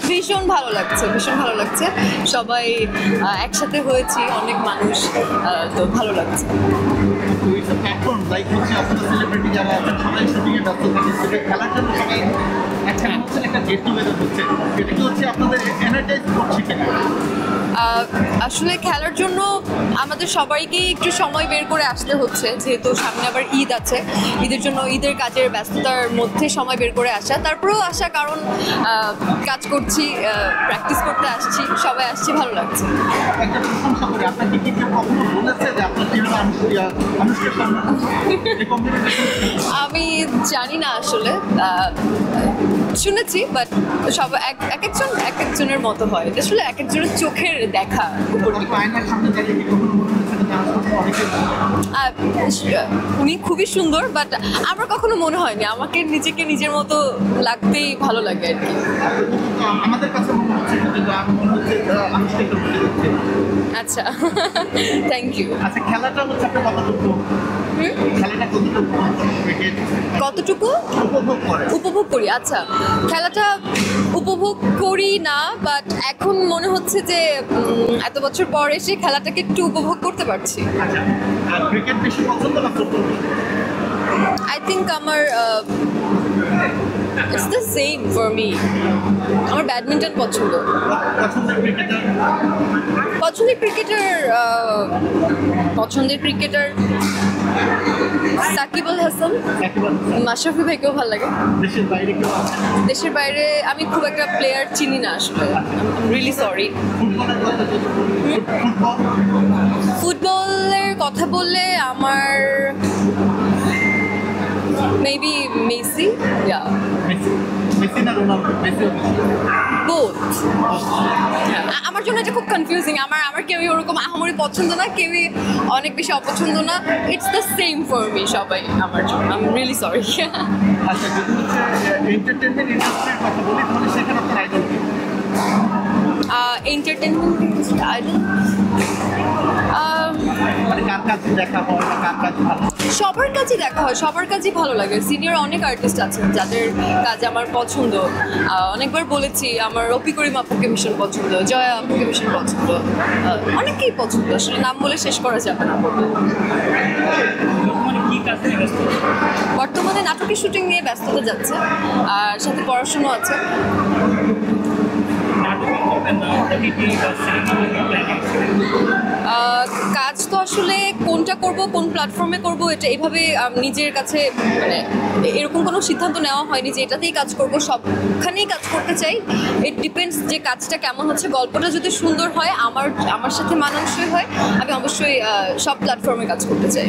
ভীষণ ভালো লাগছে, ভীষণ ভালো লাগছে। সবাই একসাথে হয়েছি, অনেক মানুষ, তো ভালো লাগছে। এখন লাইক হচ্ছে আপনাদের সেলিব্রিটি যারা আছেন সবাই শুটিংয়ে ব্যস্ত থাকে, সেটা খেলার জন্য সবাই একসাথে হচ্ছে, একটা গেট টুগেদার হচ্ছে, এটা কি হচ্ছে আপনাদের এনার্জাইজ করছে কিনা? আসলে খেলার জন্য আমাদের সবাইকেই একটু সময় বের করে আসতে হচ্ছে, যেহেতু সামনে আবার ঈদ আছে। ঈদের জন্য ঈদের কাজের ব্যস্ততার মধ্যে সময় বের করে আসা, তারপরেও আসা, কারণ কাজ করছি, প্র্যাকটিস করতে আসছি, সবাই আসছি, ভালো লাগছে। একটা প্রশংসা করি, আপনাকে কি কেউ কখনো বলেছে যে আপনার টিমের আনুষ্কার সামনে এই কম্পিটিশন? আমি জানি না আসলে, শুনেছি, বাট সব এক একজনের মতো হয়, আসলে এক একজনের চোখের দেখা উপর আপনার আয়নার সামনে দাঁড়িয়ে কি কখনো মনে হয়েছে যে আনুষ্কার অনেকে উনি খুবই সুন্দর, বাট আমার কখনো মনে হয়নি, আমাকে নিজেকে নিজের মতো লাগতেই ভালো লাগে আর কি। আমাদের কাছে মনে হচ্ছে যে আমি মনে হচ্ছে আনুষ্কার বলে যাচ্ছে। আচ্ছা, থ্যাংক ইউ। আচ্ছা, খেলাটা হচ্ছে আপনি কতটুকু খেলাটা কতটুকু ক্রিকেট কতটুকু উপভোগ করে? উপভোগ করি? আচ্ছা, খেলাটা উপভোগ করি না, বাট এখন মনে হচ্ছে যে এত বছর পর এসে খেলাটাকে একটু উপভোগ করতে পারছি। আচ্ছা, আর ক্রিকেট বেশি পছন্দ না ফুটবল? আই থিঙ্ক আমার it's the same for me. আমার ব্যাডমিন্টন পছন্দ। পছন্দের ক্রিকেটার? পছন্দের ক্রিকেটার সাকিব আল হাসান, মাশরাফি ভাইকেও ভালো লাগে। দেশের বাইরে কেউ আছে? দেশের বাইরে আমি খুব একটা প্লেয়ার চিনি না আসলে, রিয়েলি সরি। ফুটবলের কথা যদি বলি, ফুটবল ফুটবলের কথা বললে আমার মেবি মেসি, ইয়া, মেসি, মেসি না রোনালদো? Messi both. আমার জন্য এটা খুব কনফিউজিং, আমার কেউই ওরকম আহামরি পছন্দ না, কেউই অনেক বেশি অপছন্দ না, it's the same for me সবাই আমার জন্য। I am really sorry. আচ্ছা, যদি হচ্ছে এন্টারটেনমেন্ট ইন্ডাস্ট্রির কথা বলি, তাহলে সেখানে আপনার আইডল কি? এন্টারটেনমেন্ট আইডল মানে কার কাছে দেখা হয় বা কার কাছে ভালো? সবার কাছে দেখা হয়, সবার কাছেই ভালো লাগে। সিনিয়র অনেক আর্টিস্ট আছেন যাদের কাজ আমার পছন্দ। অনেকবার বলেছি আমার রফি করিম আপুকে ভীষণ পছন্দ, জয়া আপুকে ভীষণ পছন্দ, অনেকেই পছন্দ, আসলে নাম বলে শেষ করা যাবে না। বর্তমানে নাটকের শুটিং নিয়ে ব্যস্ততা যাচ্ছে, আর সাথে পড়াশুনো আছে। কাজ তো আসলে কোনটা করব, কোন প্ল্যাটফর্মে করব, এটা এইভাবে নিজের কাছে মানে এরকম কোনো সিদ্ধান্ত নেওয়া হয়নি যে এটাতেই কাজ করব, সবখানেই কাজ করতে চাই। ইট ডিপেন্ডস যে কাজটা কেমন হচ্ছে। গল্পটা যদি সুন্দর হয়, আমার সাথে মানানসই হয়, আমি অবশ্যই সব প্ল্যাটফর্মে কাজ করতে চাই।